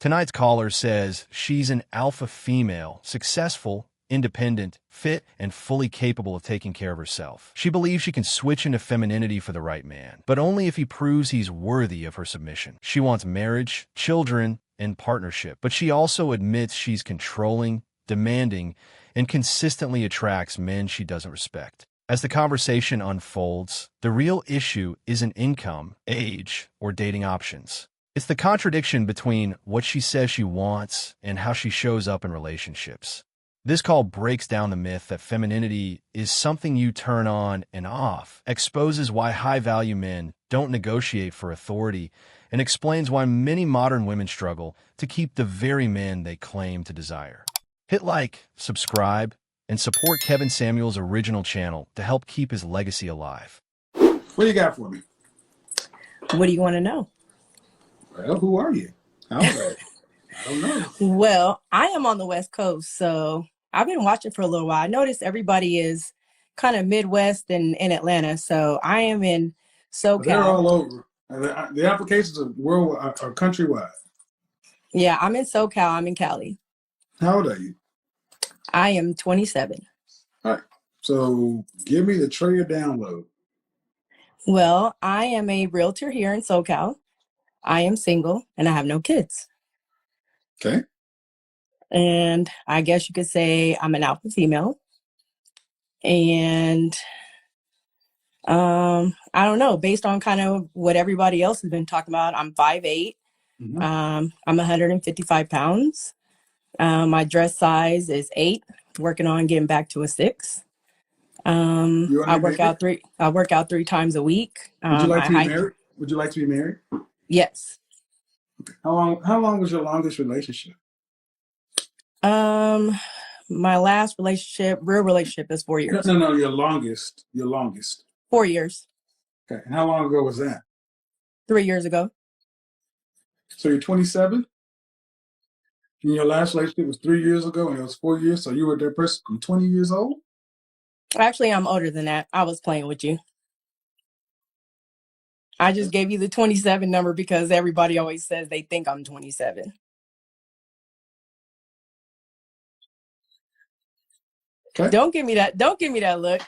Tonight's caller says she's an alpha female, successful, independent, fit, and fully capable of taking care of herself. She believes she can switch into femininity for the right man, but only if he proves he's worthy of her submission. She wants marriage, children, and partnership, but she also admits she's controlling, demanding, and consistently attracts men she doesn't respect. As the conversation unfolds, the real issue isn't income, age, or dating options. It's the contradiction between what she says she wants and how she shows up in relationships. This call breaks down the myth that femininity is something you turn on and off, exposes why high-value men don't negotiate for authority, and explains why many modern women struggle to keep the very men they claim to desire. Hit like, subscribe, and support Kevin Samuel's original channel to help keep his legacy alive. What do you got for me? What do you want to know? Well, who are you? How old are you? I don't know. Well, I am on the West Coast, so I've been watching for a little while. I noticed everybody is kind of Midwest and in Atlanta, so I am in SoCal. They're all over. The applications are are countrywide. Yeah, I'm in SoCal. I'm in Cali. How old are you? I am 27. All right. So give me the Trader download. Well, I am a realtor here in SoCal. I am single and I have no kids. Okay. And I guess you could say I'm an alpha female. And I don't know, based on kind of what everybody else has been talking about, I'm 5'8". Mm-hmm. I'm 155 pounds. My dress size is 8, working on getting back to a 6. I work out 3 times a week. Would you like to be married? Would you like to be married? Yes. Okay. How long was your longest relationship? My last real relationship is 4 years. No, your longest. 4 years. Okay. And how long ago was that? 3 years ago. So you're 27? And your last relationship was 3 years ago and it was 4 years, so you were that person from 20 years old? Actually, I'm older than that. I was playing with you. I just gave you the 27 number because everybody always says they think I'm 27. Okay. Don't give me that look.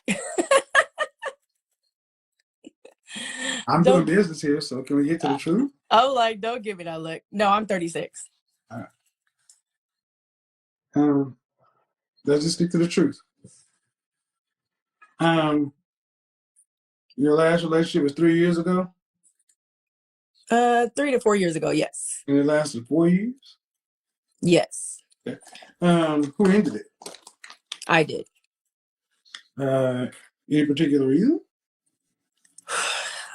I'm doing business here, so can we get to the truth? Oh, don't give me that look. No, I'm 36. All right. Let's just stick to the truth. Your last relationship was 3 years ago? 3 to 4 years ago, yes. And it lasted 4 years? Yes. Okay. Who ended it? I did. Any particular reason?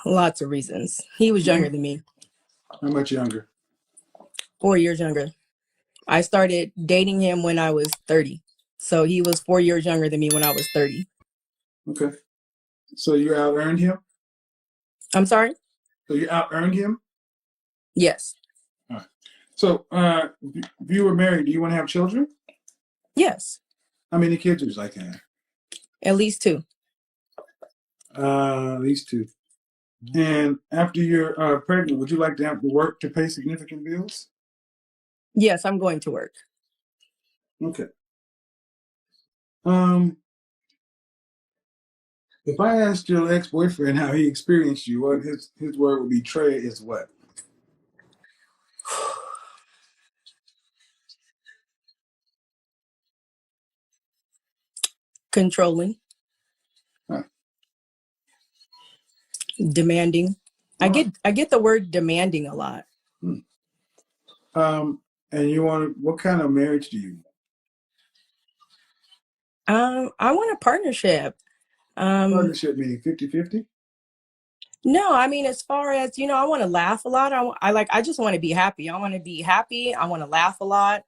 Lots of reasons. He was younger than me. How much younger? 4 years younger. I started dating him when I was 30. So he was 4 years younger than me when I was 30. Okay. So you out-earned him? I'm sorry? So you out-earned him? Yes. All right. So if you were married, do you want to have children? Yes. How many kids would you like to have? At least 2. At least 2. And after you're pregnant, would you like to have to work to pay significant bills? Yes, I'm going to work. Okay. If I asked your ex-boyfriend how he experienced you, what his word would be, Trey, is what? Controlling. Huh. Demanding. I get the word demanding a lot. And you what kind of marriage do you want? I want a partnership. Partnership meaning 50-50? No, I mean, as far as, I want to laugh a lot. I just want to be happy. I want to be happy. I want to laugh a lot.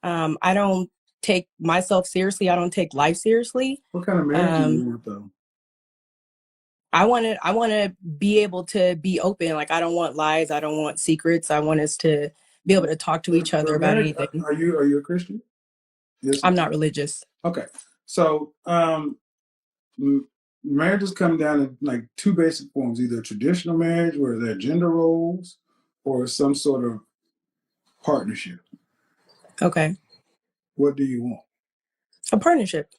I don't take myself seriously. I don't take life seriously. What kind of marriage do you want though? I want to be able to be open. Like, I don't want lies. I don't want secrets. I want us to be able to talk to each other about anything. Are you a Christian? Yes. I'm not religious. Okay. So, marriages come down in like 2 basic forms, either a traditional marriage where there are gender roles or some sort of partnership. Okay. What do you want? A partnership.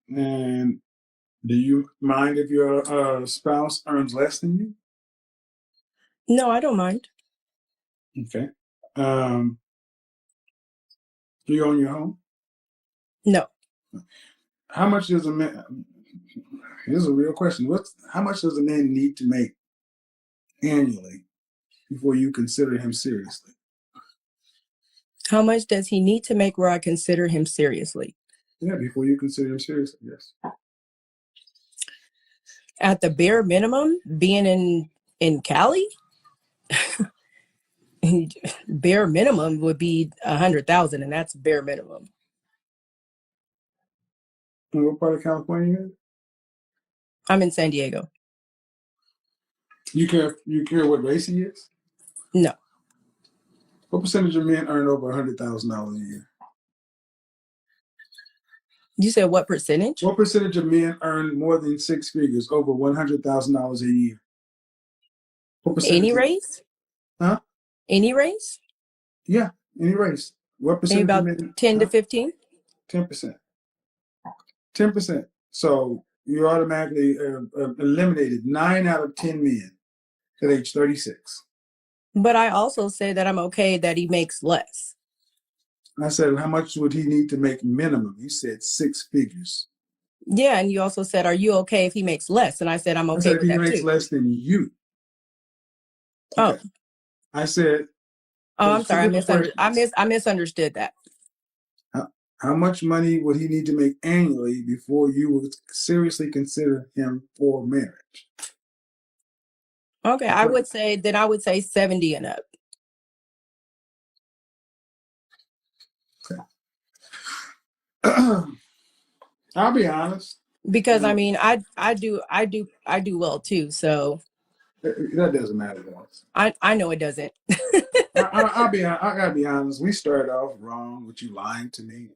And do you mind if your spouse earns less than you? No, I don't mind. Okay. Do you own your home? No. How much does a man? Here's a real question. How much does a man need to make annually before you consider him seriously? How much does he need to make where I consider him seriously? Yeah, before you consider him seriously. Yes. At the bare minimum, being in Cali, bare minimum would be 100,000, and that's bare minimum. And what part of California? Are you? I'm in San Diego. You care? You care what race he is? No. What percentage of men earn over $100,000 a year? You said what percentage? What percentage of men earn more than six figures, over $100,000 a year? What percentage? Any race? Huh? Any race? Yeah, any race. What Maybe percentage of about men? 10 to 15. 10%. 10%. So you automatically eliminated 9 out of 10 men at age 36. But I also say that I'm okay that he makes less. I said, how much would he need to make minimum? You said six figures. Yeah, and you also said, are you okay if he makes less? And I said, I'm I okay said, if with he that makes too. less than you. Okay. Oh, I said, I'm those two sorry. different questions. I misunderstood that. How much money would he need to make annually before you would seriously consider him for marriage? Okay, I would say 70 and up. Okay. I'll be honest. Because I mean, I do well too. So That doesn't matter to us. I know it doesn't. I gotta be honest. We started off wrong with you lying to me.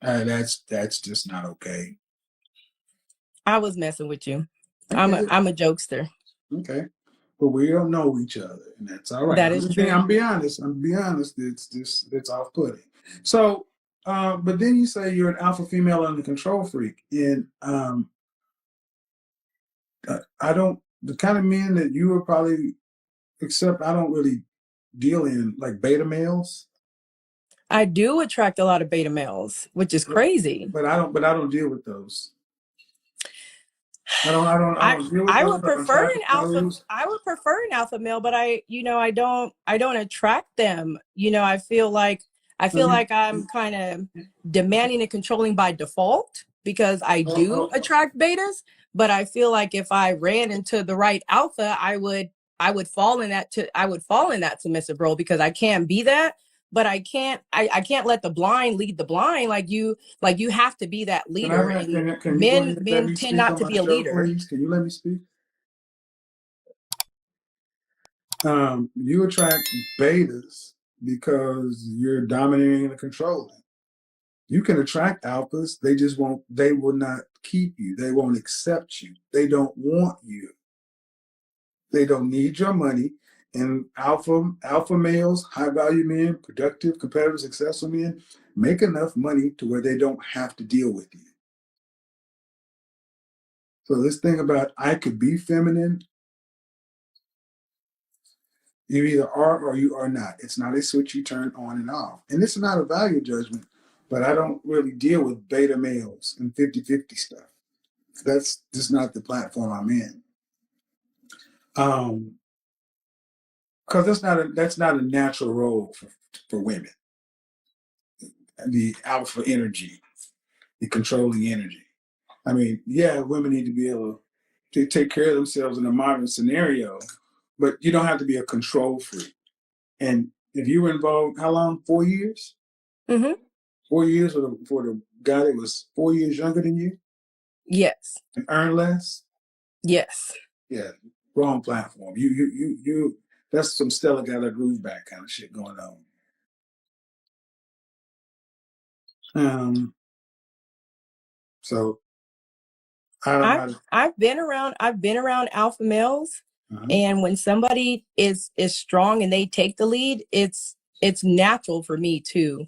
That's just not okay. I was messing with you. Okay. I'm a jokester. Okay. But we don't know each other, and that's all right. That is true. I'm be honest. It's off putting. So, but then you say you're an alpha female and a control freak, and I don't. The kind of men that you would probably accept, I don't really deal in like beta males. I do attract a lot of beta males, which is crazy. But I don't deal with those. I don't deal with I those. would prefer an alpha. I would prefer an alpha male, but I don't attract them. I feel like I'm kind of demanding and controlling by default because I do attract betas. But I feel like if I ran into the right alpha, I would fall in that submissive role because I can be that. But I can't let the blind lead the blind. Like you have to be that leader. Can Men tend not to be a leader. Please? Can you let me speak? You attract betas because you're dominating and controlling. You can attract alphas. They will not keep you. They won't accept you. They don't want you. They don't need your money. And alpha males, high value men, productive, competitive, successful men make enough money to where they don't have to deal with you. So this thing about I could be feminine, you either are or you are not. It's not a switch you turn on and off. And this is not a value judgment, but I don't really deal with beta males and 50-50 stuff. That's just not the platform I'm in. Because that's not a natural role for women. The alpha energy, the controlling energy. I mean, yeah, women need to be able to take care of themselves in a modern scenario, but you don't have to be a control freak. And if you were involved, how long? 4 years? Mm-hmm. 4 years for the guy that was 4 years younger than you? Yes. And earn less? Yes. Yeah, wrong platform. You. That's some Stella got her groove back kind of shit going on. So I don't know. I've been around alpha males, And when somebody is strong and they take the lead, it's natural for me to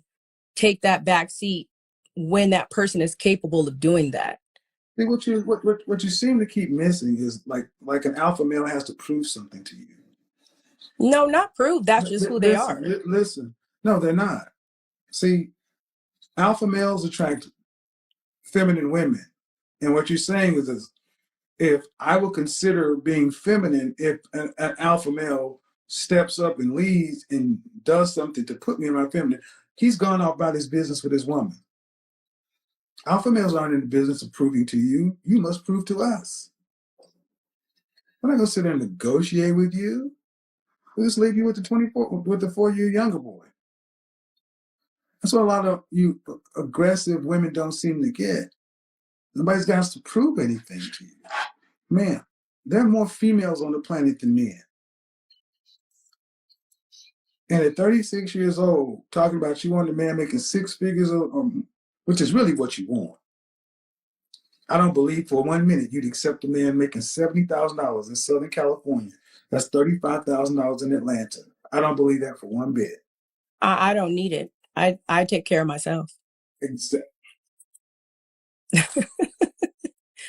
take that back seat when that person is capable of doing that. I think what you seem to keep missing is like an alpha male has to prove something to you. No, not prove. That's just who they are. Listen. No, they're not. See, alpha males attract feminine women. And what you're saying is if I will consider being feminine, if an alpha male steps up and leads and does something to put me in my feminine, he's gone off about his business with his woman. Alpha males aren't in the business of proving to you. You must prove to us. I'm not going to sit there and negotiate with you. We'll just leave you with the 4-year younger boy. That's what a lot of you aggressive women don't seem to get. Nobody's got to prove anything to you. Man, there are more females on the planet than men. And at 36 years old, talking about you want a man making 6 figures, which is really what you want. I don't believe for 1 minute you'd accept a man making $70,000 in Southern California. That's $35,000 in Atlanta. I don't believe that for 1 bit. I don't need it. I take care of myself. Exactly.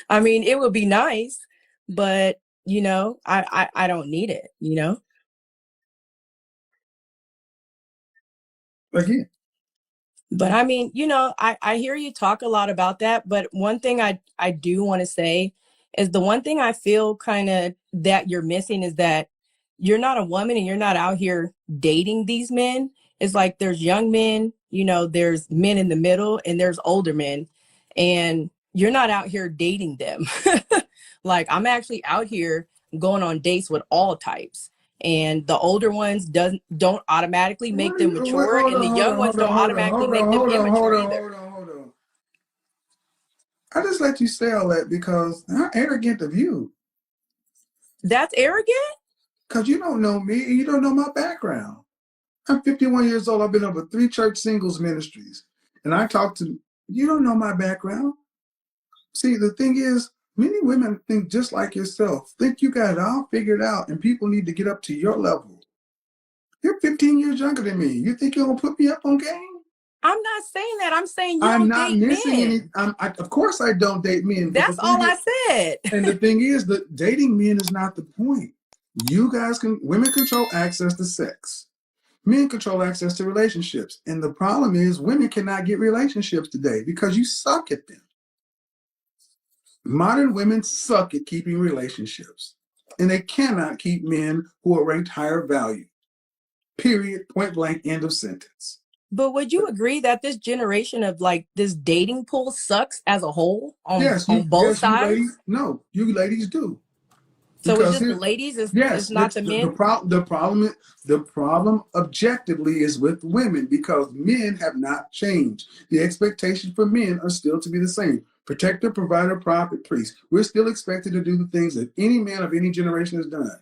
I mean, it would be nice, but I don't need it, Again. But I mean, I hear you talk a lot about that. But one thing I do want to say is the one thing I feel kind of that you're missing is that you're not a woman and you're not out here dating these men. It's like there's young men, there's men in the middle and there's older men. And you're not out here dating them. Like I'm actually out here going on dates with all types. And the older ones don't automatically make them mature, and the young ones don't automatically make them immature either. Hold on. I just let you say all that because how arrogant of you. That's arrogant? Because you don't know me and you don't know my background. I'm 51 years old. I've been over 3 church singles ministries. And I talk to, you don't know my background. See, the thing is, many women think just like yourself, think you got it all figured out and people need to get up to your level. You're 15 years younger than me. You think you're going to put me up on game? I'm not saying that. I'm saying you I'm don't not date missing men. any. Of course, I don't date men. That's all I said. And the thing is that dating men is not the point. Women control access to sex. Men control access to relationships. And the problem is women cannot get relationships today because you suck at them. Modern women suck at keeping relationships. And they cannot keep men who are ranked higher value. Period. Point blank. End of sentence. But would you agree that this generation of this dating pool sucks as a whole on both sides? You ladies do. So it's just the ladies, it's not the men? The problem objectively is with women because men have not changed. The expectations for men are still to be the same. Protector, provider, prophet, priest. We're still expected to do the things that any man of any generation has done.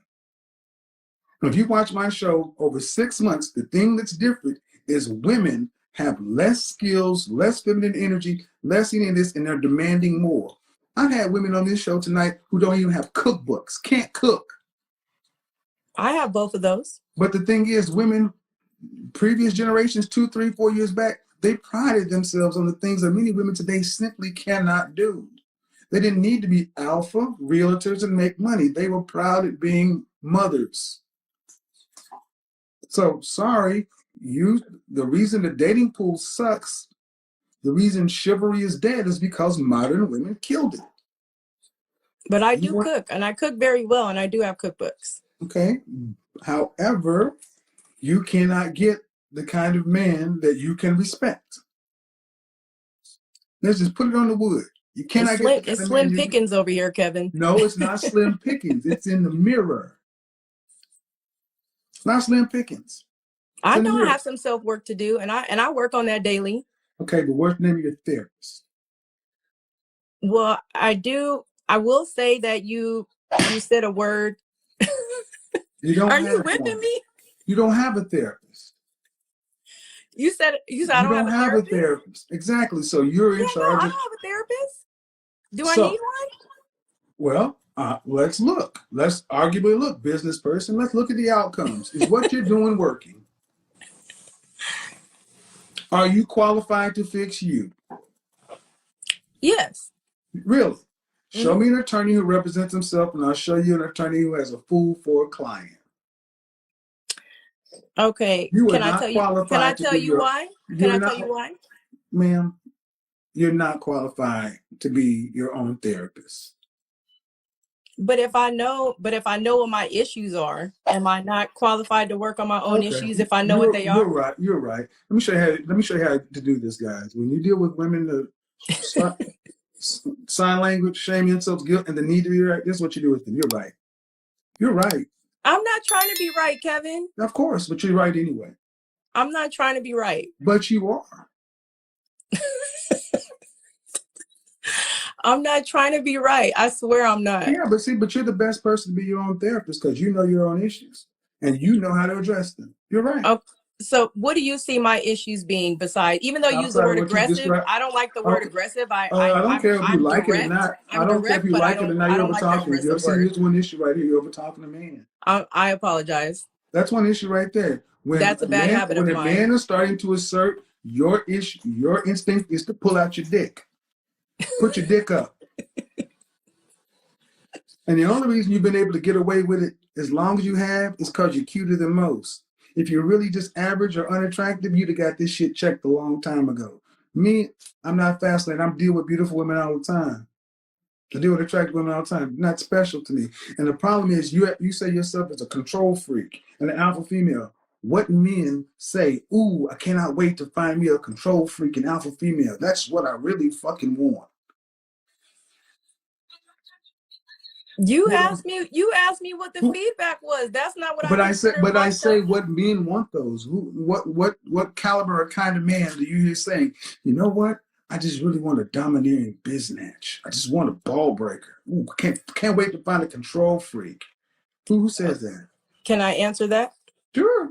If you watch my show over 6 months, the thing that's different is women have less skills, less feminine energy, less any of this, and they're demanding more. I've had women on this show tonight who don't even have cookbooks, can't cook. I have both of those. But the thing is, women, previous generations, 2, 3, 4 years back, they prided themselves on the things that many women today simply cannot do. They didn't need to be alpha, realtors, and make money. They were proud at being mothers. So, sorry, the reason the dating pool sucks, the reason chivalry is dead is because modern women killed it. But I do cook, and I cook very well, and I do have cookbooks. Okay. However, you cannot get the kind of man that you can respect. Let's just put it on the wood. You cannot get the kind of slim pickings over here, Kevin. No, it's not slim pickings. It's in the mirror. It's not slim pickings. I know I have some self-work to do, and I work on that daily. Okay, but what's the name of your therapist? Well, I do. I will say that you said a word. Are you whipping me? You don't have a therapist. You said I don't have a therapist. Exactly. So you're in charge. I don't have a therapist. Do I need one? Well, Let's look. Let's arguably look, business person. Let's look at the outcomes. Is what you're doing working? Are you qualified to fix you? Yes. Really? Show Mhm. me an attorney who represents himself, and I'll show you an attorney who has a fool for a client. Okay. You are Can I not tell you? Can I qualified to tell be you your. why? Can You're I tell not, you why? ma'am. You're not qualified to be your own therapist. But if I know what my issues are, am I not qualified to work on my own Okay, issues if I know what they you're are? right. You're right. Let me show you how. Let me show you how to do this, guys. When you deal with women, the sign language, shame, insults, guilt, and the need to be right. This is what you do with them. You're right. You're right. I'm not trying to be right, Kevin. Of course, but you're right anyway. I'm not trying to be right. But you are. I'm not trying to be right. I swear I'm not. Yeah, but you're the best person to be your own therapist because you know your own issues and you know how to address them. You're right. Oh, so what do you see my issues being besides, even though you use the Outside of word what you aggressive, described. I don't like the word Okay. aggressive. I don't care if you I'm like it or direct. not. I I'm don't care if direct, you but like it or not. I You're don't over like the talking. You ever aggressive seen word. this one issue right here? You're over talking a man. I apologize. That's one issue right there. That's a bad habit of When a mine. man is starting to assert your issue, your instinct is to pull out your dick. Put your dick up. And the only reason you've been able to get away with it as long as you have is because you're cuter than most. If you're really just average or unattractive, you'd have got this shit checked a long time ago. Me, I'm not fascinated. I'm dealing with beautiful women all the time. I deal with attractive women all the time. Not special to me. And the problem is you say yourself as a control freak and an alpha female. What men say, ooh, I cannot wait to find me a control freak and alpha female. That's what I really fucking want. You You know, asked me what the who, feedback was. That's not what I but consider I say, myself. what men want those? What caliber or kind of man do you hear saying? You know what? I just really want a domineering biznatch. I just want a ball breaker. Ooh, can't wait to find a control freak. Who says that? Can I answer that? Sure.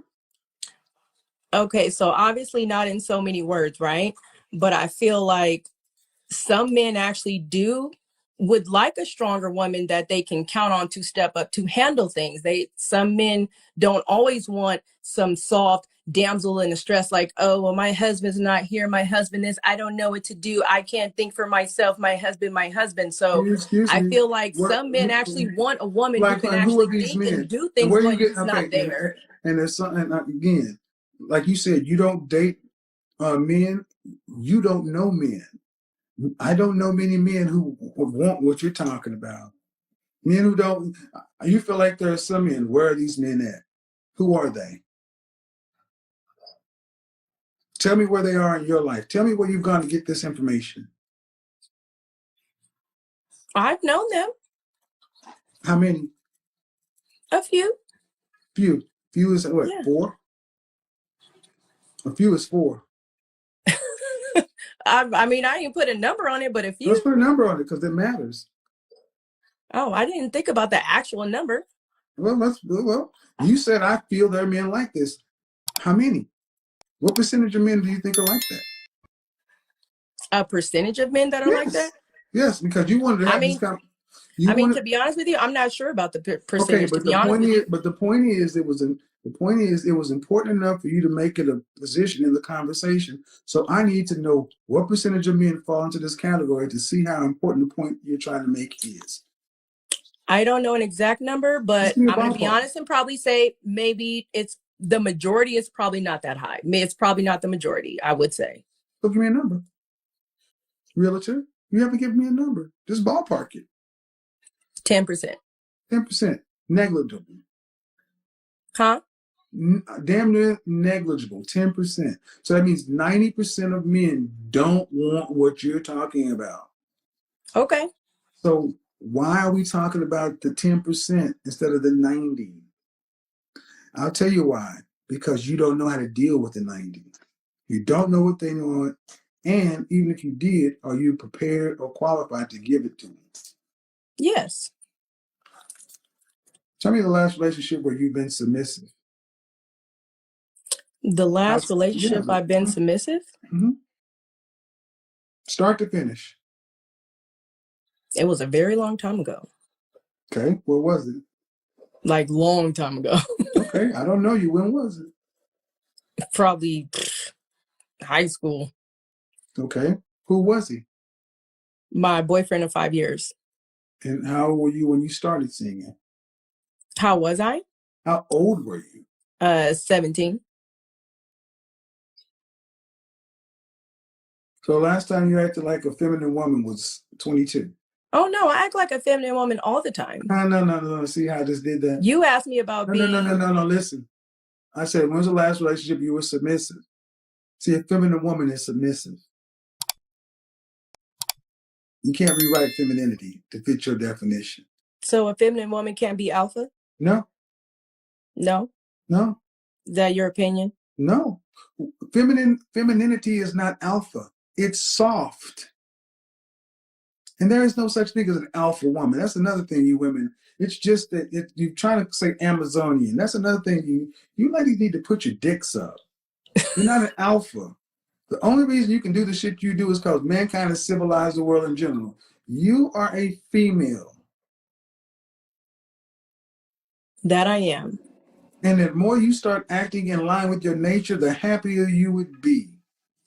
Okay, so obviously not in so many words, right? But I feel like some men actually would like a stronger woman that they can count on to step up to handle things. Some men don't always want some soft damsel in distress, like, oh, well, my husband's not here. My husband is, I don't know what to do. I can't think for myself. My husband. So Excuse I me. feel like What? some men actually want a woman who Like, can who are actually these think and men? do And things where do you when get? he's Okay, not there. and there's something again, like you said, you don't date men. You don't know men. I don't know many men who want what you're talking about. Men who don't. You feel like there are some men. Where are these men at? Who are they? Tell me where they are in your life. Tell me where you've gone to get this information. I've known them. How many? A few. Few. Few is what? Yeah. 4? A few is 4. I mean, I didn't put a number on it, but a Let's few. put a number on it because it matters. Oh, I didn't think about the actual number. Well, you said I feel there are men like this. How many? What percentage of men do you think are like that? A percentage of men that are like that? Yes. Yes, because you wanted to I have this mean, kind of, you to wanted. be honest with you, I'm not sure about the Okay, percentage, to but be honest with you. the point is it was important enough for you to make it a position in the conversation. So I need to know what percentage of men fall into this category to see how important the point you're trying to make is. I don't know an exact number, Just but give me a I'm going to be ballpark. honest and probably say maybe it's the majority is probably not that high. It's probably not the majority, I would say. So give me a number. Realtor, you haven't given me a number. Just ballpark it. 10%. 10%. Negligible. Huh? Damn near negligible, 10%. So that means 90% of men don't want what you're talking about. Okay. So why are we talking about the 10% instead of the 90? I'll tell you why. Because you don't know how to deal with the 90. You don't know what they want. And even if you did, are you prepared or qualified to give it to them? Yes. Tell me the last relationship where you've been submissive. The last relationship I've been submissive? Mm-hmm. Start to finish. It was a very long time ago. Okay, what was it? Like long time ago. Okay, I don't know you. When was it? Probably high school. Okay, who was he? My boyfriend of 5 years. And how old were you when you started seeing him? How was I? How old were you? 17. So last time you acted like a feminine woman was 22. Oh no, I act like a feminine woman all the time. No. See how I just did that? You asked me about being. No. Listen, I said, when's the last relationship you were submissive? See, a feminine woman is submissive. You can't rewrite femininity to fit your definition. So a feminine woman can't be alpha? No. No. No. Is that your opinion? No. Femininity is not alpha. It's soft. And there is no such thing as an alpha woman. That's another thing, you women. It's just that you're trying to say Amazonian. That's another thing. You ladies need to put your dicks up. You're not an alpha. The only reason you can do the shit you do is because mankind has civilized the world in general. You are a female. That I am. And the more you start acting in line with your nature, the happier you would be.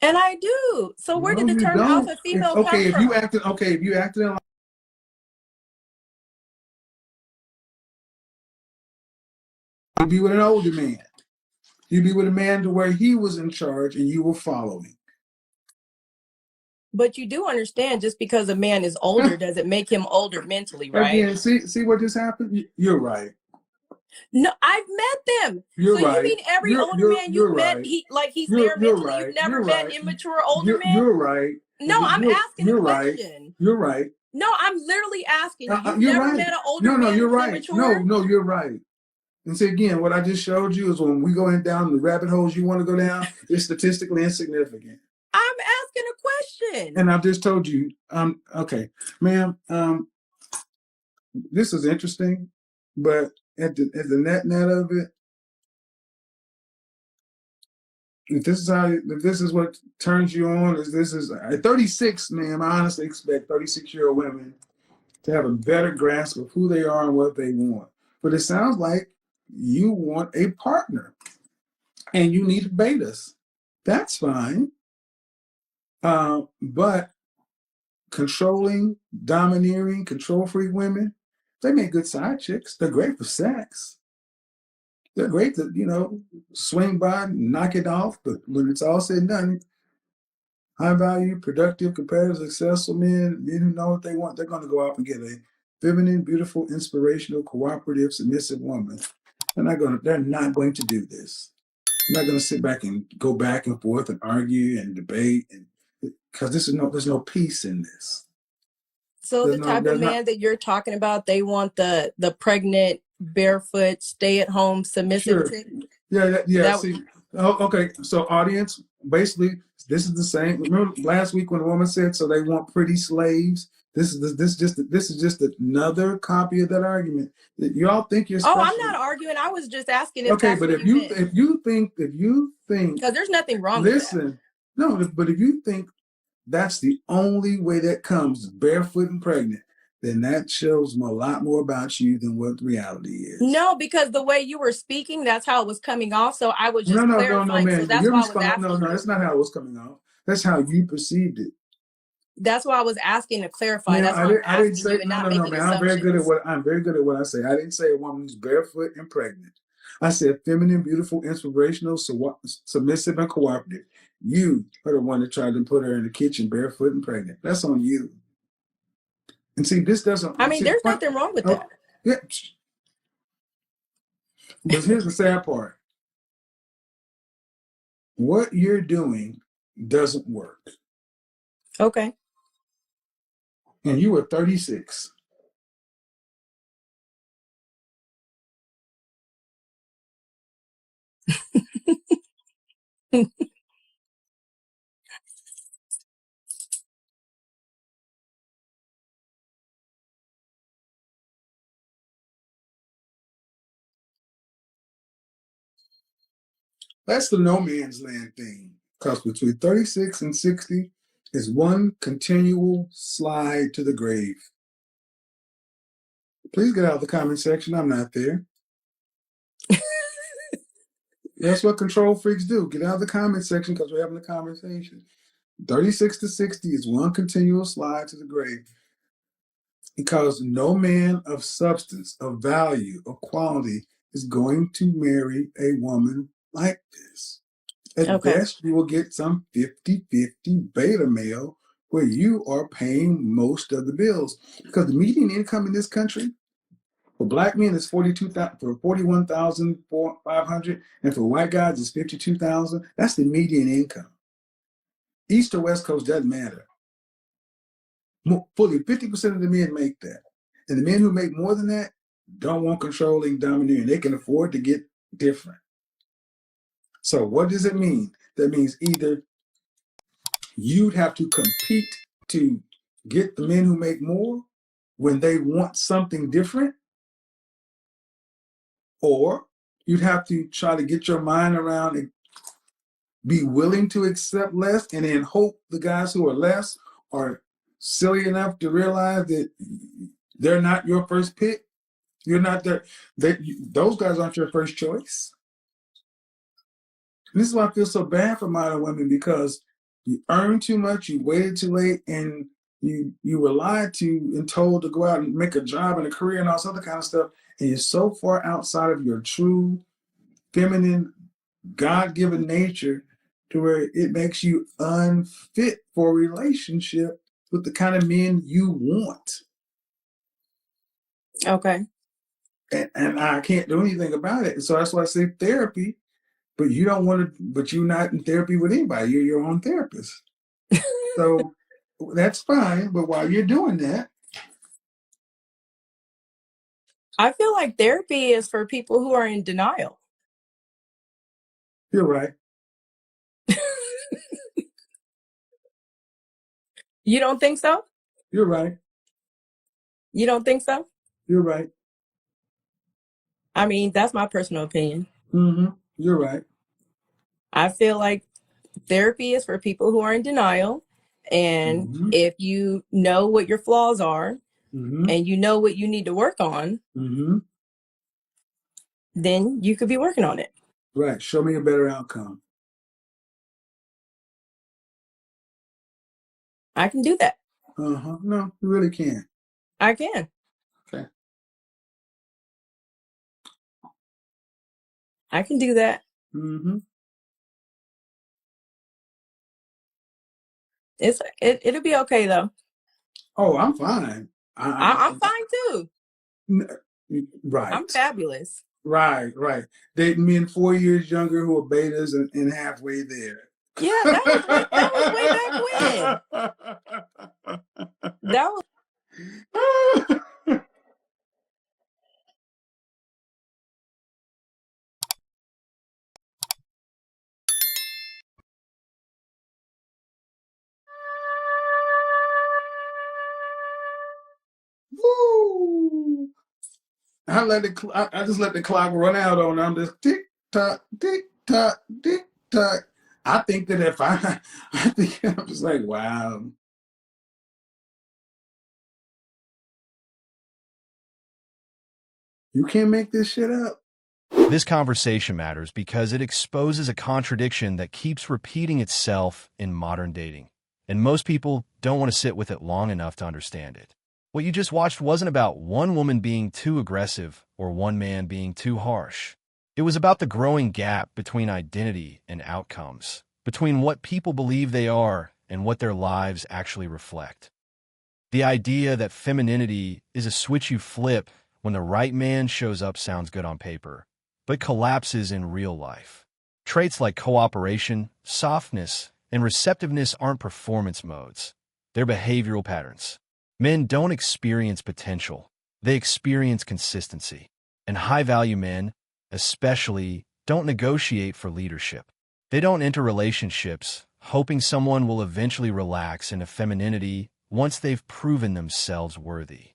And I do. So where No, did the you term don't. alpha female Okay, come if from? you acted in line, you'd be with an older man. You'd be with a man to where he was in charge and you were following. But you do understand, just because a man is older doesn't make him older mentally, right? Again, see what just happened? You're right. No, I've met them. You're so right. You mean every older man you're you've met, right. he's there mentally? Right. You've never You're met right. immature older men? You're right. No, I'm asking a right. question. You're right. No, I'm literally asking you. You've You're never right. met an older man you're who's right. immature? No, you're right. And see, again, what I just showed you is when we go down the rabbit holes you want to go down, it's statistically insignificant. I'm asking a question. And I've just told you, okay, ma'am, this is interesting, but at the net of it, if this is what turns you on, at 36, ma'am, I honestly expect 36-year-old women to have a better grasp of who they are and what they want. But it sounds like you want a partner and you need betas. That's fine. But controlling, domineering, control freak women, they make good side chicks. They're great for sex. They're great to, swing by, knock it off. But when it's all said and done, high value, productive, competitive, successful men who know what they want, they're going to go out and get a feminine, beautiful, inspirational, cooperative, submissive woman. They're not going to do this. They're not going to sit back and go back and forth and argue and debate, because there's no peace in this. So the type of man that you're talking about, they want the pregnant, barefoot, stay-at-home, submissive. Sure. Yeah. See, okay. So audience, basically, this is the same. Remember last week when a woman said, "So they want pretty slaves." This is just another copy of that argument. That y'all think you're special. Oh, I'm not arguing. I was just asking if okay, that's but what if you think, because there's nothing wrong with that. No, but if you think that's the only way that comes, barefoot and pregnant, then that shows a lot more about you than what reality is. No, because the way you were speaking, that's how it was coming off. So I was just clarifying. Man. So that's why I was asking. No, that's not how it was coming off. That's how you perceived it. That's why I was asking to clarify. Man, that's why I didn't say no, man. I'm very good at what I say. I didn't say a woman who's barefoot and pregnant. I said feminine, beautiful, inspirational, submissive, and cooperative. You are the one that tried to put her in the kitchen barefoot and pregnant. That's on you. And see, this doesn't. I mean, there's nothing wrong with that. Yeah. But here's the sad part. What you're doing doesn't work. Okay. And you were 36. That's the no man's land thing. Because between 36 and 60 is one continual slide to the grave. Please get out of the comment section. I'm not there. That's what control freaks do. Get out of the comment section because we're having a conversation. 36 to 60 is one continual slide to the grave. Because no man of substance, of value, of quality is going to marry a woman like this. At Okay. best, you will get some 50-50 beta male where you are paying most of the bills. Because the median income in this country for black men is 41,500, and for white guys is 52,000. That's the median income. East or West Coast doesn't matter. Fully 50% of the men make that. And the men who make more than that don't want controlling, domineering. They can afford to get different. So what does it mean? That means either you'd have to compete to get the men who make more when they want something different, or you'd have to try to get your mind around and be willing to accept less and then hope the guys who are less are silly enough to realize that they're not your first pick. You're not there. Those guys aren't your first choice. And this is why I feel so bad for modern women, because you earn too much, you waited too late, and you were lied to and told to go out and make a job and a career and all this other kind of stuff. And you're so far outside of your true feminine, God-given nature to where it makes you unfit for a relationship with the kind of men you want. Okay. And I can't do anything about it. So that's why I say therapy, but you don't want to, but you're not in therapy with anybody. You're your own therapist. So that's fine. But while you're doing that, I feel like therapy is for people who are in denial. you're right. You don't think so? You're right. You don't think so? You're right. I mean, that's my personal opinion. Mm-hmm. You're right. I feel like therapy is for people who are in denial. And Mm-hmm. if you know what your flaws are Mm-hmm. and you know what you need to work on, Mm-hmm. then you could be working on it. Right. Show me a better outcome. I can do that. Uh-huh. No, you really can't. I can. Okay. I can do that. Mm-hmm. It'll be okay though. Oh, I'm fine. I'm fine too. Right. I'm fabulous. Right. Dating men 4 years younger who are betas and halfway there. Yeah, that was way back when. That was Woo! I just let the clock run out on. I'm just tick tock, tick tock, tick tock. I think that if I think I'm just like, wow. You can't make this shit up. This conversation matters because it exposes a contradiction that keeps repeating itself in modern dating, and most people don't want to sit with it long enough to understand it. What you just watched wasn't about one woman being too aggressive or one man being too harsh. It was about the growing gap between identity and outcomes, between what people believe they are and what their lives actually reflect. The idea that femininity is a switch you flip when the right man shows up sounds good on paper, but collapses in real life. Traits like cooperation, softness, and receptiveness aren't performance modes. They're behavioral patterns. Men don't experience potential. They experience consistency. And high-value men, especially, don't negotiate for leadership. They don't enter relationships hoping someone will eventually relax into femininity once they've proven themselves worthy.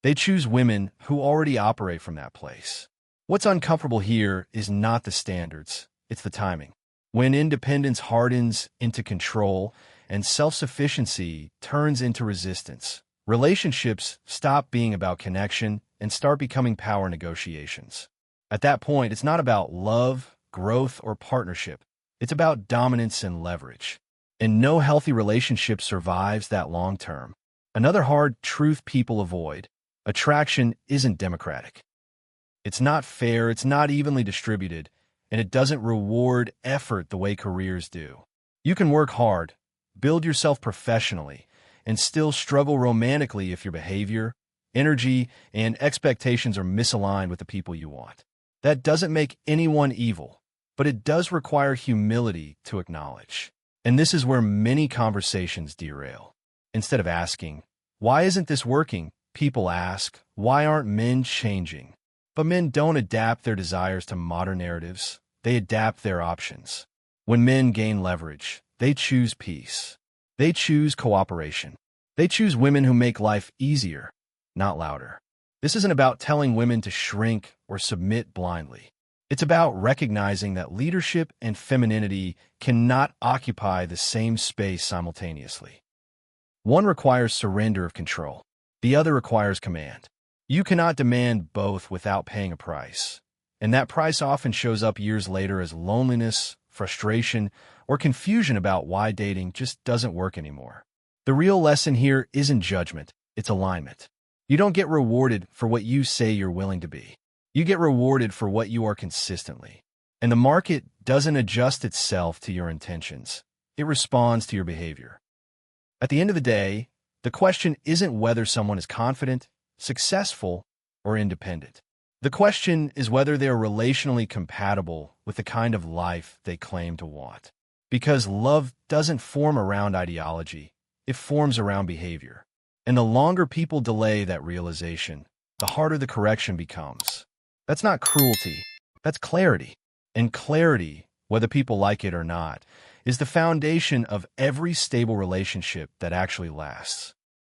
They choose women who already operate from that place. What's uncomfortable here is not the standards, it's the timing. When independence hardens into control and self-sufficiency turns into resistance, relationships stop being about connection and start becoming power negotiations. At that point, it's not about love, growth, or partnership. It's about dominance and leverage. And no healthy relationship survives that long term. Another hard truth people avoid: attraction isn't democratic. It's not fair, it's not evenly distributed, and it doesn't reward effort the way careers do. You can work hard, build yourself professionally, and still struggle romantically if your behavior, energy, and expectations are misaligned with the people you want. That doesn't make anyone evil, but it does require humility to acknowledge. And this is where many conversations derail. Instead of asking, "Why isn't this working?" people ask, "Why aren't men changing?" But men don't adapt their desires to modern narratives. They adapt their options. When men gain leverage, they choose peace. They choose cooperation. They choose women who make life easier, not louder. This isn't about telling women to shrink or submit blindly. It's about recognizing that leadership and femininity cannot occupy the same space simultaneously. One requires surrender of control. The other requires command. You cannot demand both without paying a price. And that price often shows up years later as loneliness, frustration, or confusion about why dating just doesn't work anymore. The real lesson here isn't judgment, it's alignment. You don't get rewarded for what you say you're willing to be. You get rewarded for what you are consistently. And the market doesn't adjust itself to your intentions. It responds to your behavior. At the end of the day, the question isn't whether someone is confident, successful, or independent. The question is whether they are relationally compatible with the kind of life they claim to want. Because love doesn't form around ideology, it forms around behavior. And the longer people delay that realization, the harder the correction becomes. That's not cruelty, that's clarity. And clarity, whether people like it or not, is the foundation of every stable relationship that actually lasts.